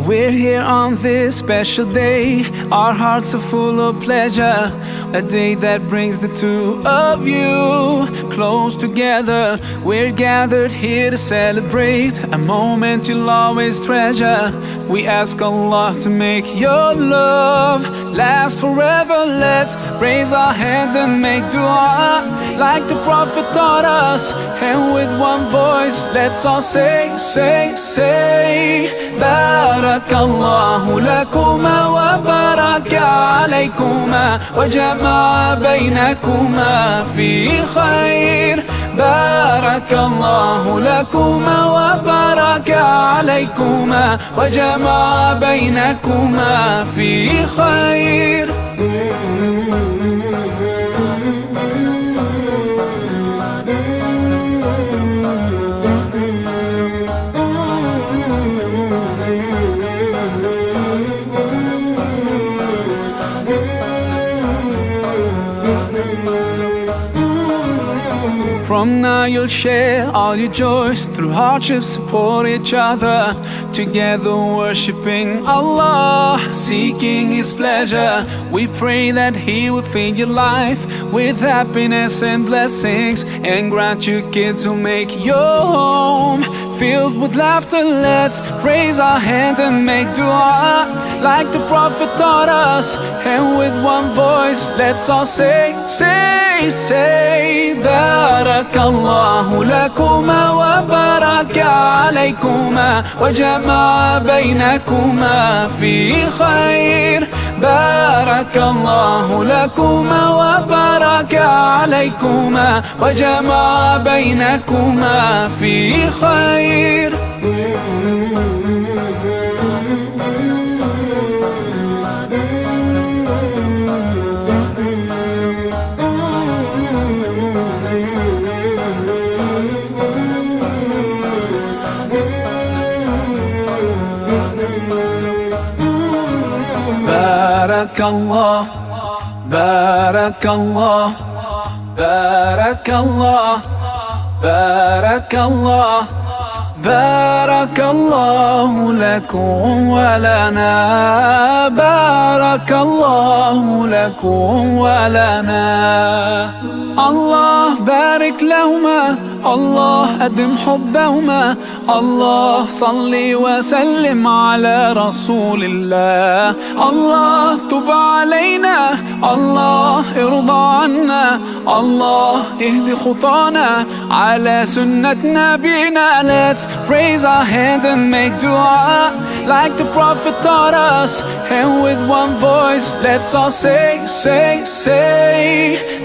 We're here on this special day. Our hearts are full of pleasure. A day that brings the two of you close together. We're gathered here to celebrate a moment you'll always treasure. We ask Allah to make your love last forever. Let's raise our hands and make dua like the Prophet taught us. And with one voice, let's all say Barakallahu lakuma wa baraka alaykuma wa jama'a baynakuma fi khair. Barakallahu lakuma wa baraka alaykuma wa jama'a baynakuma fi khair. From now you'll share all your joys. Through hardships support each other. Together worshiping Allah, seeking His pleasure. We pray that He will fill your life with happiness and blessings, and grant you kids who make your home filled with laughter. Let's raise our hands and make dua like the Prophet taught us. And with one voice, let's all say Barakallahu lakuma wa baraka alaykuma wa jama'a baynakuma fi khair. Barakallahu lakuma wa baraka alaykuma wa jama'a baynakuma fi khair. Barakallah, Barakallah, Barakallah, Barakallah, Barakallahu lakum wa lana. Barakallahu lakum wa lana. Allah barik lahuma, Allah adim hubbahuma. Allah salli wa sallim ala rasulillah. Allah tub alayna, Allah irda anna. Allah ihdi khutana ala sunnat nabina. Let's raise our hands and make dua like the Prophet taught us. And with one voice, let's all say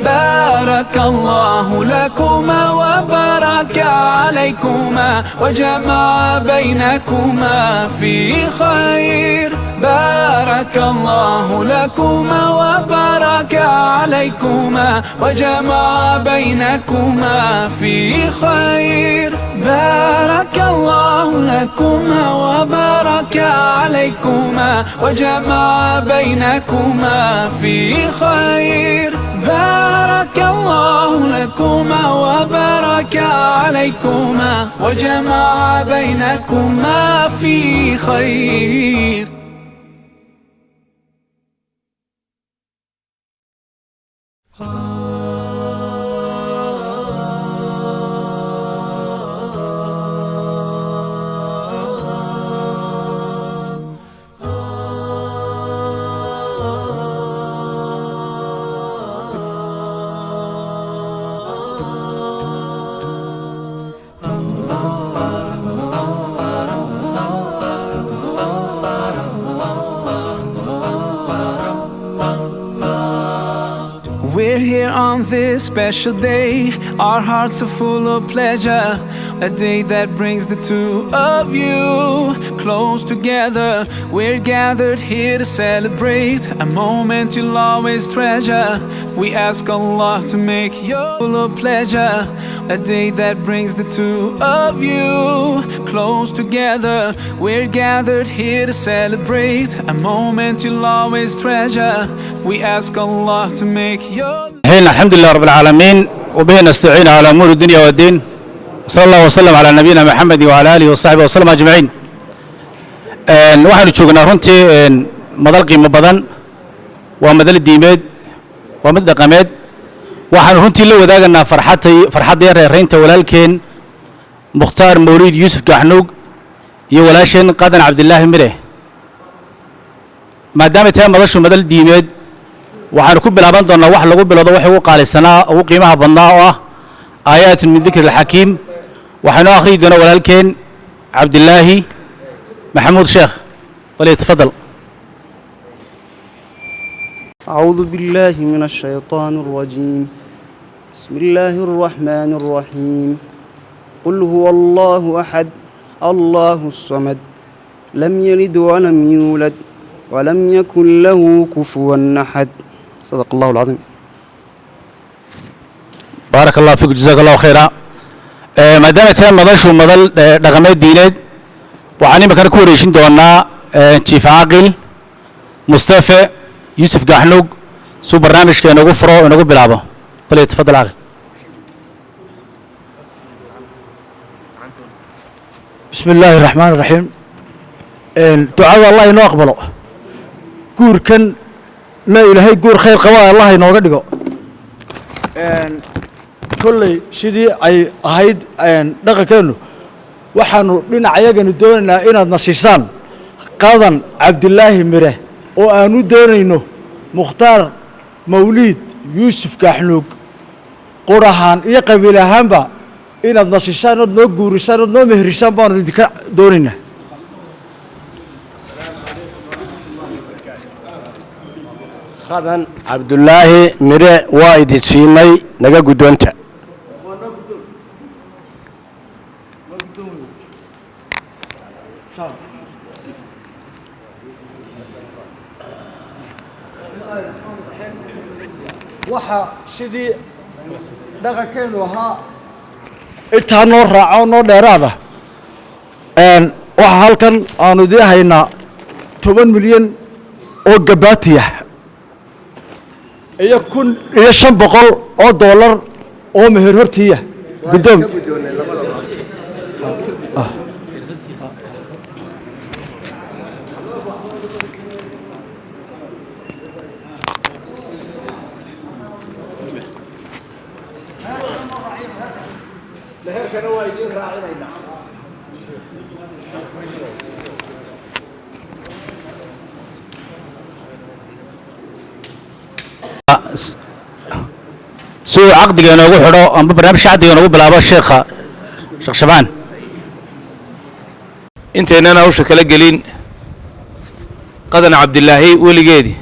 Barakallahu lakuma wa baraka alaykuma wa jama'a baynakuma fi khair. Barakallahu lakuma wa baraka alaykuma wa jama'a baynakuma fi khair. Barakallahu lakuma wa baraka alaykuma wa jama'a baynakuma fi khair. Barakallahu lakuma wa baraka alaykuma wa jama'a baynakuma fi khair. We're here on this special day. Our hearts are full of pleasure. a day that brings the two of you close together. We're gathered here to celebrate a moment you'll always treasure. We ask Allah to make your full of pleasure, a day that brings the two of you close together. We're gathered here to celebrate a moment you'll always treasure. We ask Allah to make your الحمد لله رب العالمين وبه نستعين على أمور الدنيا والدين. صلى الله وسلم على نبينا محمد وعلى آله وصحبه وسلم أجمعين. waxaanu joognaa runtii madal qiimo badan waa madal diimeed waa mid dhaqameed waxaanu runtii la wadaaganaa farxadda reeraynta walaalkeen Mukhtaar Mawlid Yuusuf Gaxnuug iyo walaasheen Qadan Cabdilaahi Mire maadaama tahay madashu madal diimeed waxaanu ku bilaaban doonaa wax lagu bilowdo wax ugu qaalisanaa ugu qiimaha badnaa oo ah aayaat min dhikr al-hakiim waxaanu akhriyi doonaa walaalkeen Cabdilaahi محمود شيخ وليتفضل. أعوذ بالله من الشيطان الرجيم. بسم الله الرحمن الرحيم. قل هو الله أحد الله الصمد لم يلد ولم يولد ولم يكن له كفوا أحد. صدق الله العظيم. بارك الله فيك جزاك الله خيرا. ما دامت مدلشو مدل رقمات دينات waxaan imika ku wareejin doonaa Chief Aqil Mustafa Yusuf Gaxnuug soo barnaamijka inagu furo inagu bilaabo fadlan tafadal Aqil. بسم الله الرحمن الرحيم. دعاء الله inoo aqbalo guurkan la ilaahay guur khayr qaba Allah inooga dhigo kullay sidii ay ahayd dhaqankeenu waxaanu dhinacayaganu doonaynaa inaad nasiisaan Qadan Cabdilaahi Mire oo aanu doonayno Mukhtaar Mawlid Yuusuf Gaxnuug qorahan iyo qabiil ahaanba inaad nasiisaan oo noo guurisaan oo noo mehrisaan baan idinka doonaynaa. Qadan Cabdilaahi Mire waa idin siinay naga guddoonta. waxa sidii dhaqankeenu ahaa intaa noo raaco noo dheeraada waxa halkan aanu idin haynaa 10 milyan oo gabaatiya iyo 1,500 oo dollar oo meher hortiya guddoon سو عقد جانا وحده أم برنامج عقد جانا وبلعبه الشيخ شبان انت انا وش كلا جلين قدن عبد الله ولي جيدي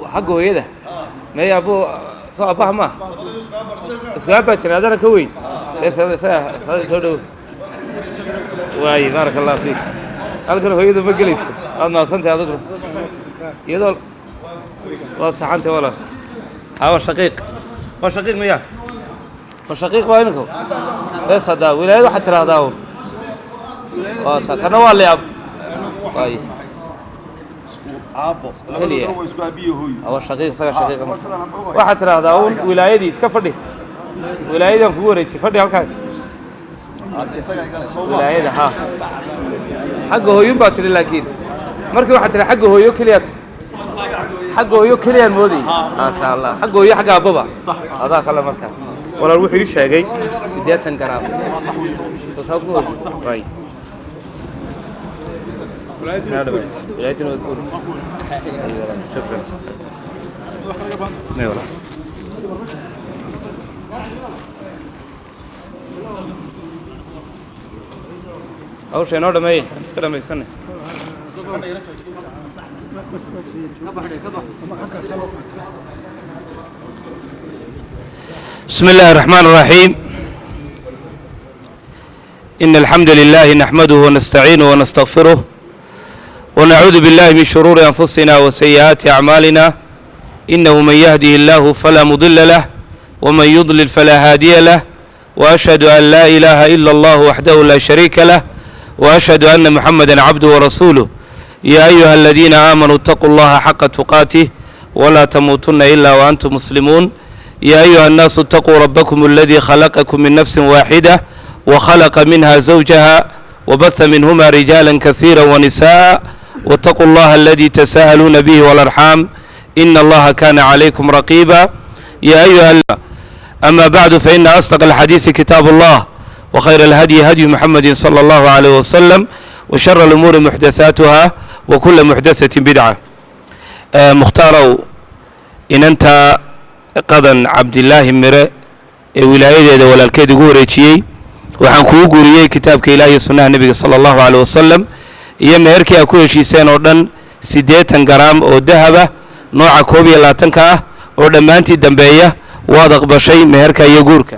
حقه هيدا ما يا ابو صابه ما اسقابت هذا كوين سودو واي بارك الله فيك halkan hooyada ma galayso aad naasantay adigu iyadoo waa saxanta wala hawa shaqiiq miya shaqiiq waa inuu sada wilaayad waxa tiraahdaa waa sakana waa leeb waay aabo kaliya isku abiyo hooy hawa shaqiiq waxa tiraahdaa wilaayadii iska fadhi wilaayadan ku wareejay fadhi halkan wilaayada ha حقه هو ينبات لكن مركب واحد ترى حقه هو يوكليات حقه هو يوكليان مودي ما شاء الله حقه هو حق بابا صح هذا كله مركب ولا الوحي يشاقي سديات جرام صح صح راي ولايتنا مذكور شكرا hawsha inoo dhameeye iska dhamaysane بسم الله الرحمن الرحيم إن الحمد لله نحمده ونستعينه ونستغفره ونعوذ بالله من شرور أنفسنا وسيئات أعمالنا إنه من يهده الله فلا مضل له ومن يضلل فلا هادي له وأشهد أن لا إله إلا الله وحده لا شريك له وأشهد أن محمدا عبده ورسوله يا أيها الذين آمنوا اتقوا الله حق تقاته ولا تموتن إلا وأنتم مسلمون يا أيها الناس اتقوا ربكم الذي خلقكم من نفس واحدة وخلق منها زوجها وبث منهما رجالا كثيرا ونساء واتقوا الله الذي تساءلون به والأرحام إن الله كان عليكم رقيبا يا أيها أما بعد فإن أصدق الحديث كتاب الله وخير الهدي هدي محمد صلى الله عليه وسلم وشر الأمور محدثاتها وكل محدثة بدعة مختاروا إن أنت qadan cabdilaahi mire ee wilaayadeeda walaalkeed ugu wareejiyey waxaan kuu guriyey kitaabka ilaahi iyo sunnaha nebiga sala allahu caleyh wasalam iyo meherkii aad ku heshiiseen oo dhan 80 garaam oo dahaba nooca 21 ah oo dhammaantii dambeeya waad aqbashay meherka iyo guurka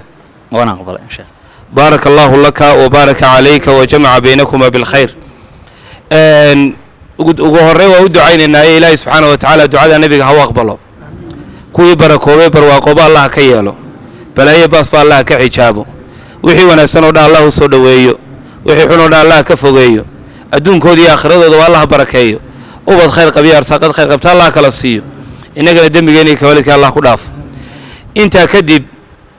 waan aqbalay insha Allah baaraka allahu laka wa baaraka calayka wa jamaca baynakuma bilkhayr ugu horey waa u ducaynaynaa ilaahi subxaana wa tacaala ducada nebiga ha u aqbalo kuwii barakoobay barwaaqooba allah ka yeelo balaayo baas baa allah ka xijaabo wixii wanaagsan oo dhan allah u soo dhoweeyo wixii xun oo dhan allah ka fogeeyo adduunkooda iyo aakhiradooda waa allah barakeeyo ubad khayr qabiya arsaaqad khayr qabta allah kala siiyo innagana dembigeena iyo kawalidka allah ku dhaafo intaa kadib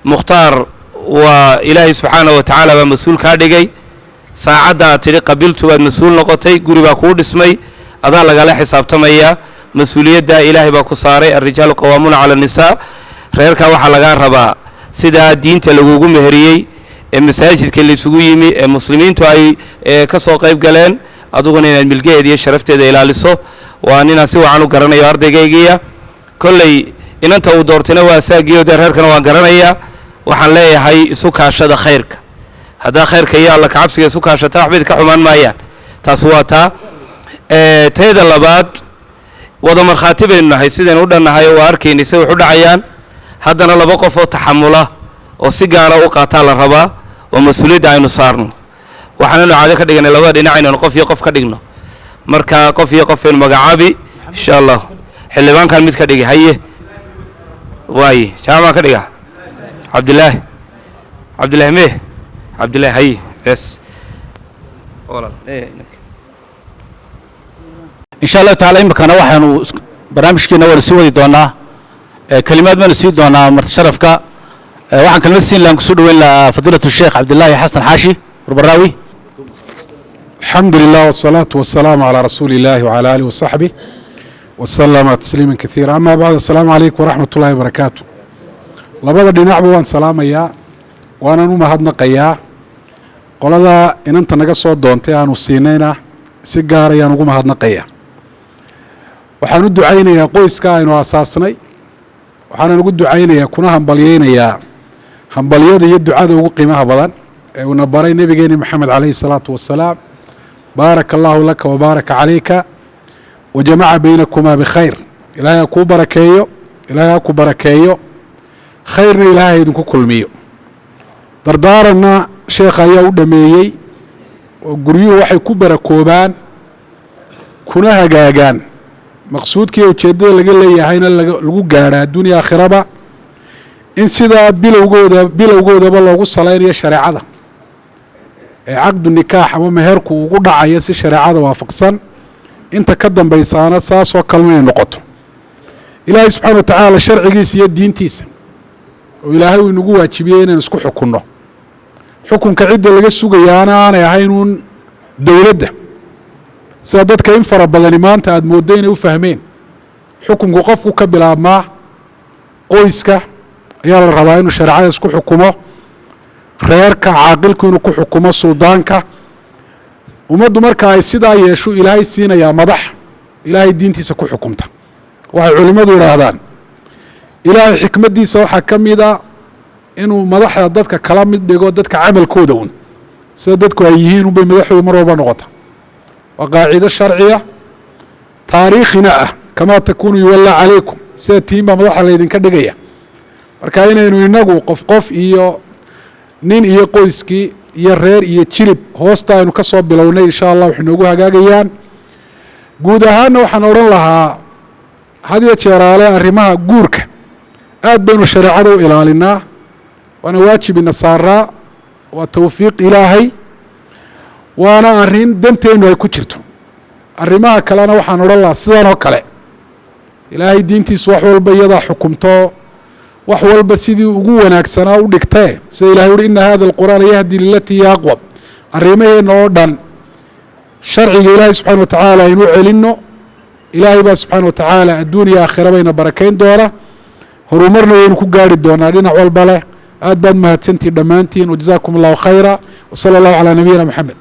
mukhtaar waa ilaahay subxaanahu wa tacaala baa mas-uul kaa dhigay saacadda aad tidhi qabiiltu waad mas-uul noqotay guri baa kuu dhismay adaa lagala xisaabtamayaa mas-uuliyaddaa ilaahay baa ku saaray alrijaalu qawaamuuna cala annisaa reerkaa waxaa lagaa rabaa sidaa diinta lagugu meheriyey ee masaajidka laysugu yimi ee muslimiintu ay ka soo qayb galeen aduguna inaad milgaheeda iyo sharafteeda ilaaliso waa ninaan si wacan u garanayo ardaygaygiiya kolley inanta uu doortayna waa saagiyo dee reerkana waan garanayaa waxaan leeyahay isu kaashada khayrka haddaa khayrka iyo alla kacabsiga isu kaashata waxbayd ka xumaan maayaan taas waa taa tayada labaad wada markhaati baynu nahay sidaynu u dhannahay oo waa arkaynay say wax u dhacayaan haddana laba qof oo taxamula oo si gaara u qaataa la rabaa oo mas-uuliyadda aynu saarno waxaanaynu caado ka dhiganay labada dhinac inaynu qof iyo qof ka dhigno marka qof iyo qof aynu magacaabi insha allah xildhibaankan mid ka dhigi haye waaye jaamac ka dhiga cabdilaahi mee cabdilaahi haye bes إن شاء الله تعالى إمكان واحد برنامج كنا ورسوي دونا كلمات من رسوي دونا مرتشرفك واحد كلمة سين لان كسود ولا فضيلة الشيخ عبد الله حسن حاشي ربراوي. الحمد لله والصلاة والسلام على رسول الله وعلى آله وصحبه وسلم تسليما كثيرا. أما بعد السلام عليكم ورحمة الله وبركاته. لبدا دينعبو وان سلام يا وانا نوما هاد نقيا قولدا إن أنت نقصو دونتي أنو سينينا سيجارة يا نقوم هاد نقيا. waxaan u ducaynayaa qoyska aynu asaasnay waxaan ugu ducaynayaa kuna hambalyeynaya hambalyada iyo ducada ugu qiimaha badan ee uu nabaray nabigeena maxamed calayhi salaatu wasalaam barakallahu laka wa baraka alayka wa jamaa baynakuma bi khayr ilaahay ku barakeeyo ilaahay ku barakeeyo khayrna ilaahay idinku kulmiyo dardaarana sheekha ayaa u dhameeyay oo guryuhu waxay ku barakoobaan kuna hagaagaan maqsuudkii ujeedada laga leeyahayna lagu gaaraa dunya aakhiraba in sida bilowgoodaba loogu salaynayo shareecada ee caqdu nikaax ama meherku ugu dhacayo si shareecada waafaqsan inta ka dambaysaana saasoo kalma ay noqoto ilaahay subxaana wa tacaala sharcigiisa iyo diintiisa oo ilaahay uu inagu waajibiyey inaan isku xukunno xukunka cidda laga sugayaana aanay ahayn uun dowladda sida dadka in fara badani maanta aada mooddo inay u fahmeen xukunku qofku ka bilaabmaa qoyska ayaa la rabaa inuu shareecada isku xukumo reerka caaqilku inuu ku xukumo suldaanka ummaddu marka ay sidaa yeesho ilaahay siinayaa madax ilaahay diintiisa ku xukumta waxay culimmadu idhaahdaan ilaahay xikmaddiisa waxaa ka mid a inuu madaxda dadka kala mid dhigo dadka camalkooda un sida dadku ay yihiin unbay madaxooda mar walba noqota waa qaacido sharciya taariikhina ah kamaa takuunu yuwallaa calaykum sida tiin baa madaxa laydinka dhigaya marka inaynu inagu qof qof iyo nin iyo qoyskii iyo reer iyo jilib hoosta aynu ka soo bilownay insha allah waxay noogu hagaagayaan guud ahaanna waxaan odhan lahaa had iyo jeeraale arrimaha guurka aad baynu shareecada u ilaalinaa waana waajib ina saaraa waa tawfiiq ilaahay waana arrin danteennu ay ku jirto arrimaha kalena waxaan odhan lahaa sidan oo kale ilaahay diintiisu wax walba iyadaa xukumto wax walba sidii ugu wanaagsanaa u dhigtee sida ilahay uhi ina hada alqur'aana yahdi lilatii hiya aqwam arrimaheenna oo dhan sharciga ilaahay subxana wa tacaala aynu celinno ilaahay baa subxaana wa tacaala adduun iyo aakhira bayna barakayn doona horumarna waynu ku gaari doonaa dhinac walba leh aad baad mahadsantihin dhammaantiin wajazaakum allahu khayra wasala allahu calaa nabiyina maxamed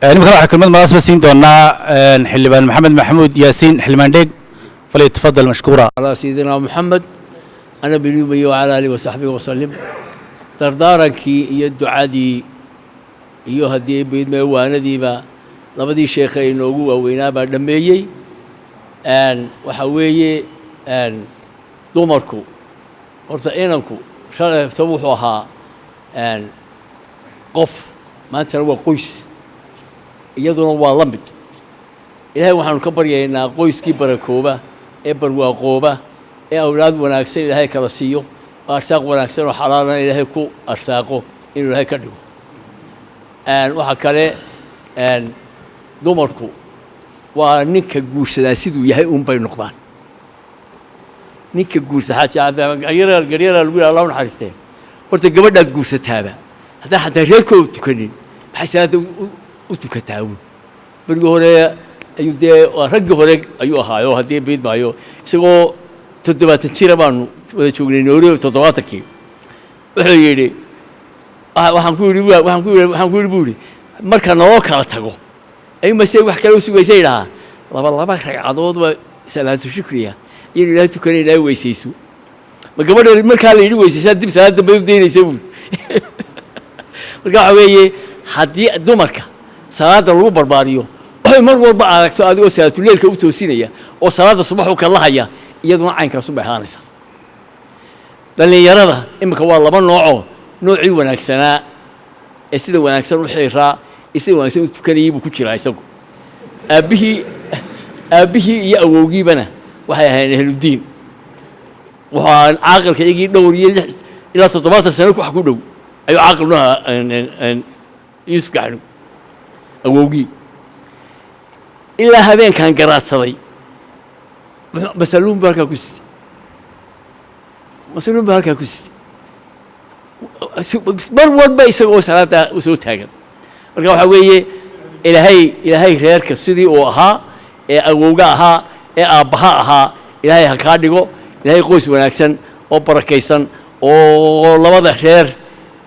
nimanka waxaa kelmad munaasaba siin doonaa xildhibaan maxamed maxamuud yaasiin xildhibaan dheeg falyatafadal mashkuura على سيدنا محمد أنا بنيومي وعلى آله وصحبه وسلم دردارنكي iyo ducadii iyo haddii beedmay waanadiiba labadii sheekhay inoogu waaweynaa baa dhameeyey waxa weeye dumarku horta inanku shalayta wuxuu ahaa qof maantana waa qoys iyaduna waa la mid ilaahay waxaanu ka baryaynaa qoyskii barakooba ee barwaaqooba ee awlaad wanaagsan ilaahay kala siiyo oo arsaaq wanaagsan oo xalaalana ilaahay ku arsaaqo inuu ilaahay ka dhigo waxaa kale dumarku waa ninka guursadaa siduu yahay un bay noqdaan ninka guursa garyara lagu yidhaha allah u naxariistee horta gabadhaad guursataaba haddaan xataa reerkooda tukanin maxay salaada u tukataawun berigii hore ayuu dee raggii hore ayuu ahaayo haddii biid maayo isagoo 70 jira baanu wada joognay Nairobi 70kii wuxuu yidhi waxaan ku yidhi buu yidhi marka noo kala tago ayuu mase wax kale u sugaysa yidhahaa laba ragcadood waa salaatu shukriya iyo ilaahay tukanay ilaahay weysayso ma gabadha markaa la yidhi weysaysaa dib salaad dambe u daynaysa buu marka waxa weeye haddii dumarka salaada lagu barbaariyo waxay mar walba aragto adigoo salaatuleelka u toosinaya oo salaada subax u kala haya iyaduna caynkaas u baxaanaysa dhalinyarada iminka waa laba noocoo noocii wanaagsanaa ee sida wanaagsan u xiraa sida wanaagsan u tukanayay buu ku jiraa isagu aabbihii iyo awowgiibana waxay ahayn ahludiin waxaan caaqilka iyagii dhowr iyo ilaa 70 sano wax ku dhow ayuu caaqil noo yuusuf gacno awowgii ilaa habeenkan garaadsaday masaluun baa halkaa ku sitay mar walba isaga oo salaada u soo taagan marka waxaa weeye ilaahay reerka sidii uu ahaa ee awowga ahaa ee aabbaha ahaa ilaahay ha kaa dhigo ilaahay qoys wanaagsan oo barakaysan oo labada reer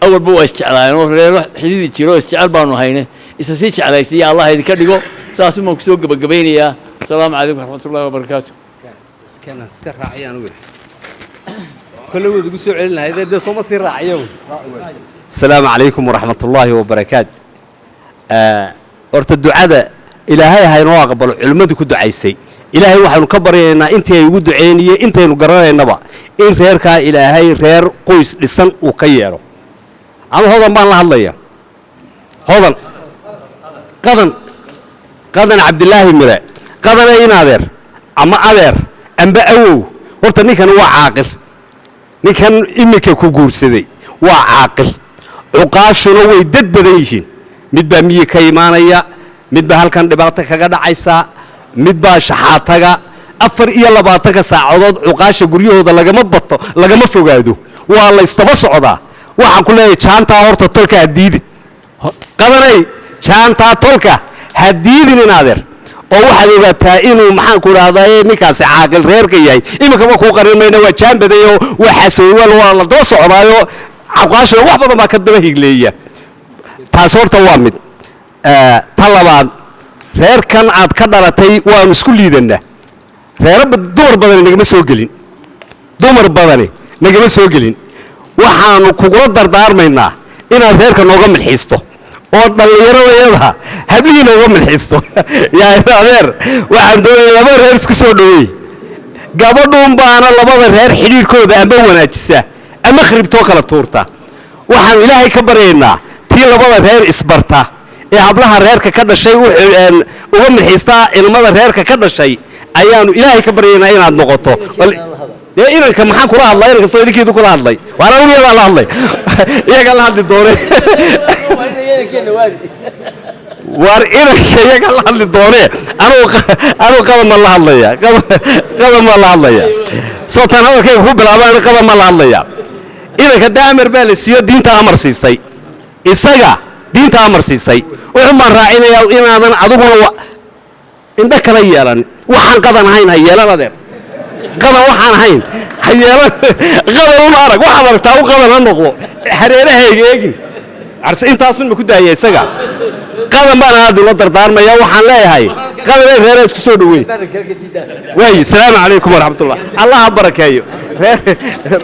awalba waa isjeclaayeen oo reero xididi jiro isjecel baanu hayne isa sii jeclaysiiya allah idinka dhigo saas umaan kusoo gabagabaynayaa asalaamu calaykum waraxmat ullahi wabarakaatu كان سكر راعي أنا وين كل ود يقول علينا إذا ده صوم سير راعي السلام عليكم ورحمة الله وبركاته أرت الدعاء إلهي هاي نواقب العلماء كده دعيسي إلهي واحد نكبر إن أنت يقول عيني أنت نقرر النبأ إن غيرك إلهي غير قوس لسان وكيره أما هذا ما الله يا هذا قدن عبد الله مرة قدن ينادر أما أدر أنبا أوو horta ninkan waa caaqil ninkan imika ku guursaday waa caaqil uqaashuna way dad badan yihiin mid baa miyi ka imaanaya mid baa halkan dhibaato kaga dhacaysa mid baa shaxaataga 24 saacadood uqaasha guryahooda lagama fogaado waa la istaba socdaa waxaan ku leeyahay jaanta horta tolka hadiidi qadanay jaanta tolka hadiidin inaadeer oo waxaad ogaataa inuu maxaan ku raahdaa ninkaas caaqil reerka yahay imika ma ku qarinayna waa jaan badayo waxa soo waa la daba socdaayo aqaasho wax badan ba ka daba higleeya taas horta waa mid talabaad reerkan aad ka dhalatay waan isku liidanaa dumar badan nagama soo gelin waxaanu kugula dardaarmaynaa inaad reerka nooga milxiisto oo dhallinyaradayada hablihii nooga milxiisto yaa adeer waxaan doonaya laba reer isku soo dhoweey gabadhuun baana labada reer xidhiirkooda amba wanaajisa ama khribtoo kala tuurta waxaanu ilaahay ka baryaynaa tii labada reer isbarta ee hablaha reerka ka dhashay uga milxiistaa ilmada reerka ka dhashay ayaanu ilaahay ka baryaynaa inaad noqoto dee inanka maxaan kula hadlay inanka soo idinkeedu kula hadlay waana uniyadaa la hadlay iyagaa la hadli doonee war inanka iyagaa la hadli doonee anugu qadamaan la hadlaya qadamaan la hadlaya sootaan hadalkayga ku bilaabaan qadamaan la hadlaya inanka dee amar baa la siiyo diinta amar siisay isaga diinta amar siisay wuxuu baan raacinayaa inaadan adiguna indho kala yeelan waxaan qadan ahayn ha yeelan adeer qadan waxaan ahayn ha yeelan qadan un arag waxaad aragtaa u qadan ha noqdo hareerahayga eegin arse intaasun ma ku daaya isaga qadan baan aad ula dardaarmaya waxaan leeyahay qadanay reeraha isku soo dhaweey waayi salaamu calaykum waraxmatullah allah ha barakeeyo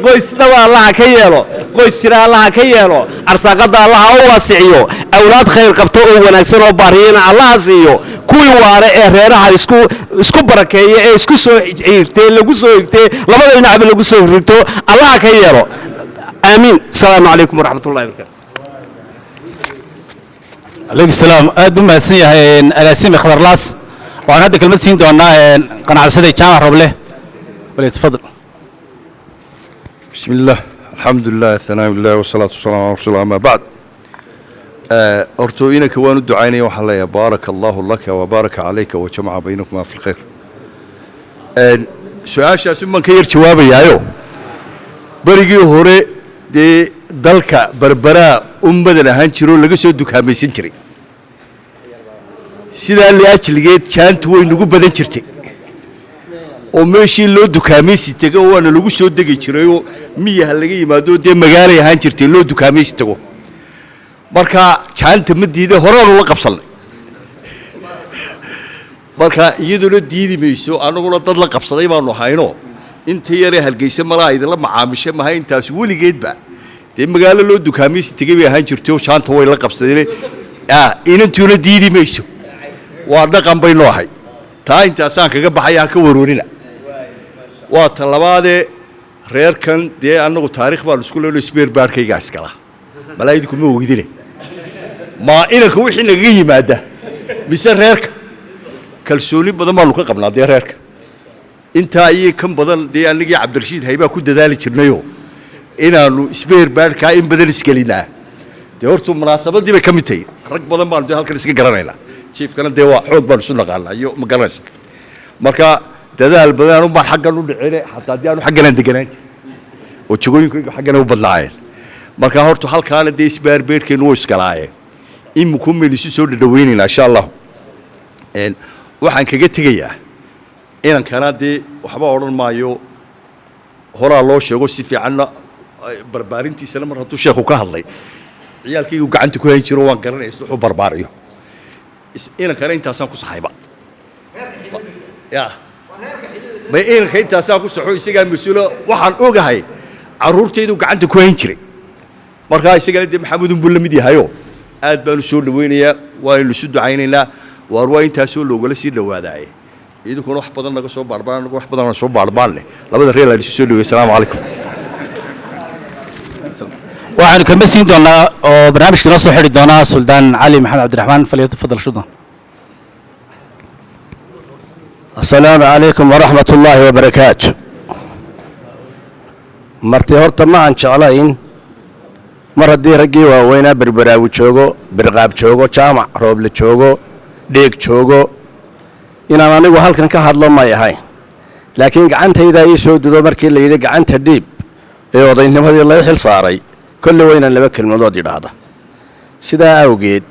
qoys dhaba allaha ka yeelo qoys jira allaha ka yeelo arsaaqada allaha u waasiciyo awlaad khayr qabto oo wanaagsan oo baariyana allaha siiyo kuwii waare ee reeraha isku barakeeya ee isku soo xigtay lagu soo xigtay labada dhinacba lagu soo xigto allaha ka yeelo aamiin salaamu calaykum waraxmatullahi wabarakaatu عليك السلام أدب ما تسنيه الأسيم خضر لاس وعن هذا كلمة سين دونا قناع السيدة جامع ربله وليتفضل. بسم الله الحمد لله الثناء لله والصلاة والسلام على رسول الله ما بعد أرتوينا كوان الدعاني وحلا بارك الله لك وبارك عليك وجمع بينكما في الخير سؤال شاسم من كير جوابي يايو بريجي هوري دي dalka barbara umbada lahaan jiro laga soo dukaamaysan jiray sidaa liajligeed jaantu way nagu badan jirtay oo meeshii loo dukaamaysi tago waana lagu soo degi jiray oo miyaha laga yimaado dee magaalay ahaan jirtay loo dukaamaysi tago marka jaanta ma diida horaanu la qabsanay marka iyaduna diidi mayso anaguna dad la qabsaday baanu hayno inta yaree halgeysa malaa idinla macaamisho maha intaas weligeedba dee magaalo loo dukaamaysi tegay bay ahaan jirtay oo jaanta way la qabsadeen inantuuna diidi mayso waa dhaqan bay noo ahay taa intaasaan kaga baxaya ha ka waroorina waa ta labaadee reerkan dee annagu taariikh baanu isku leyno isbeerbaarkaygaa iskala malaa'idku ma ogidine ma inanka wixii nagaga yimaada mise reerka kalsooni badan baanu ka qabnaa dee reerka intaa iyo kan badan dee annagii cabdirashiid haybaa ku dadaali jirnayoo inaanu isbeerbaarkaa in badan isgelinaa dee hortu munaasabadii bay ka mid tahay rag badan baanu dee halkan iska garanaynaa jiifkana dee waa xoog baanu isu naqaanaa iyo ma garanaysa marka dadaal badan baan xaggan u dhicine xataa haddii aanu xagganaan deganaan jir oo jagooyinkayga xaggana u badnaayeen marka hortu halkaana dee isbeerbeerkeennu way iskalaayeen iminku maynu isu soo dhadhaweynaynaa insha allahu waxaan kaga tegayaa inankana dee waxba odhan maayo horaa loo sheego si fiicanna barbaarintiisana mar hadduu sheekhu ka hadlay ciyaalkaygu gacanta ku hayn jiro waan garanaya wuxuu barbaariyo inankana intaasaan ku saxayba ya bay inanka intaasaan ku saxo isagaa mas-uulo waxaan ogahay carruurtaydu gacanta ku hayn jiray markaa isagana dee maxamudun buu la mid yahayo aad baanu soo dhaweynayaa waaynu isu ducaynaynaa waar waa intaasoo loogala sii dhawaadaaye idinkuna wax badan naga soo baarbaan anagu wax badan soo baarbaan leh labada reer aan isu soo dhawey assalaamu calaykum waxaanu kalma siin doonaa oo barnaamijka noo soo xidhi doonaa suldaan cali maxamed cabdiraxmaan falyatafadal shudan السلام عليكم ورحمة الله وبركاته مرتي هورتا ما عن شغلين مرة دي رجي ووينا بربراوي تشوغو برقاب تشوغو جامع روبل تشوغو ديك تشوغو إن أنا نقول هل كان كهذا ما يهاي لكن قعنت إذا يسود دو مركي اللي يدق قعنت الديب يوضين لهم هذه الله يحل صاري كل وين اللي بكل الموضوع دي هذا سيدا أوجد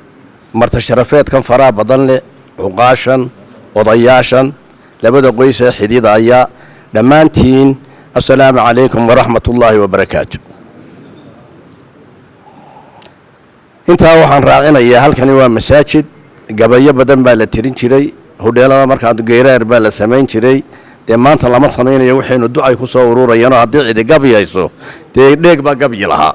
مرت الشرفات كان فراغ بدل عقاشا وضياشا لابد قيس حديد عيا دمانتين السلام عليكم ورحمة الله وبركاته انت waxaan raacinayaa halkani waa masaajid gabayo badan baa la tirin jiray hodheelada marka geereer baa la sameyn jiray dee maanta lama samaynayo waxaynu ducay ku soo ururayeenoo haddii cidi gabyayso dee dheeg baa gabyi lahaa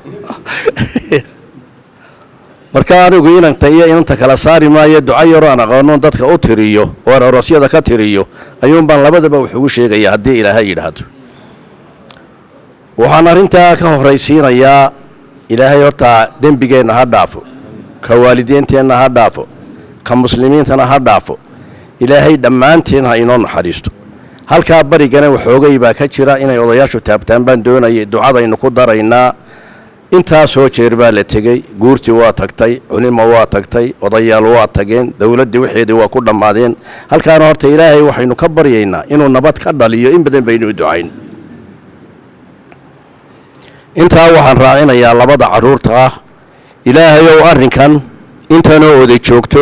marka anigu inanta iyo inanta kala saari maayo duca yaroo aan aqoonon dadka u tiriyo oo aroosyada ka tiriyo ayuun baan labadaba wax ugu sheegaya haddii ilaahay yidhaahdo waxaan arrintaa ka horraysiinayaa ilaahay horta dembigeenna ha dhaafo ka waalidiinteenna ha dhaafo ka muslimiintana ha dhaafo ilaahay dhammaanteen ha inoo naxariisto halkaa barigana waxoogay baa ka jira inay odayaashu taabtaan baan doonayay ducadaynu ku daraynaa intaasoo jeer baa la tegey guurtii waa tagtay culimo waa tagtay odayaal waa tageen dowladdii waxeedii waa ku dhammaadeen halkaana horta ilaahay waxaynu ka baryaynaa inuu nabad ka dhaliyo in badan baynu ducayn intaa waxaan raacinayaa labada carruurta ah ilaahayow arrinkan intanoo oday joogto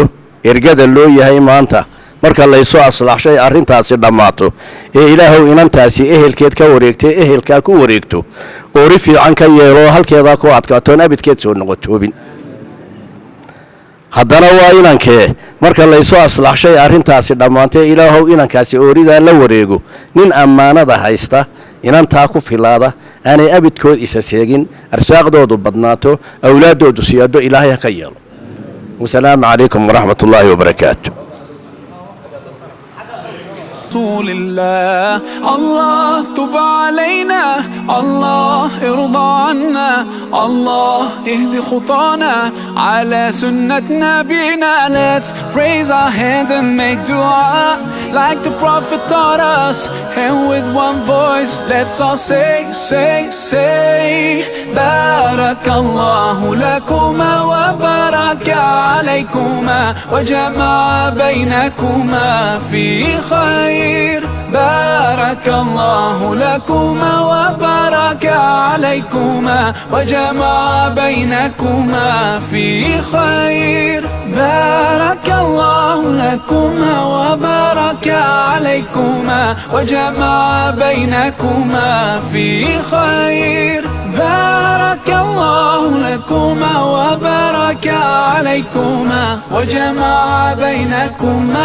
ergada loo yahay maanta marka laysoo aslaaxshay arrintaasi dhammaato ee ilaahow inantaasi ehelkeed ka wareegtay ehelkaa ku wareegto oori fiican ka yeelo halkeedaa ku adkaatoon abidkeed soo noqotoobin haddana waa inankee marka laysoo aslaaxshay arrintaasi dhammaantay ilaahow inankaasi ooridaa la wareego nin ammaanada haysta inantaa ku filaada aanay abidkood isa seegin arsaaqdoodu badnaato awlaaddoodu siyaado ilaahay ha ka yeelo wasalaamu calaykum waraxmat ullaahi wabarakaatu رسول الله الله تب علينا الله ارضى عنا الله اهدي خطانا على سنة نبينا. Let's raise our hands and make dua like the Prophet taught us, and with one voice let's all say بارك الله لكما وبارك عليكما وجمع بينكما في خير. بارك الله لكما وبارك عليكما وجمع بينكما في خير. بارك الله لكما وبارك عليكما وجمع بينكما في خير. بارك الله لكما وبارك عليكما وجمع بينكما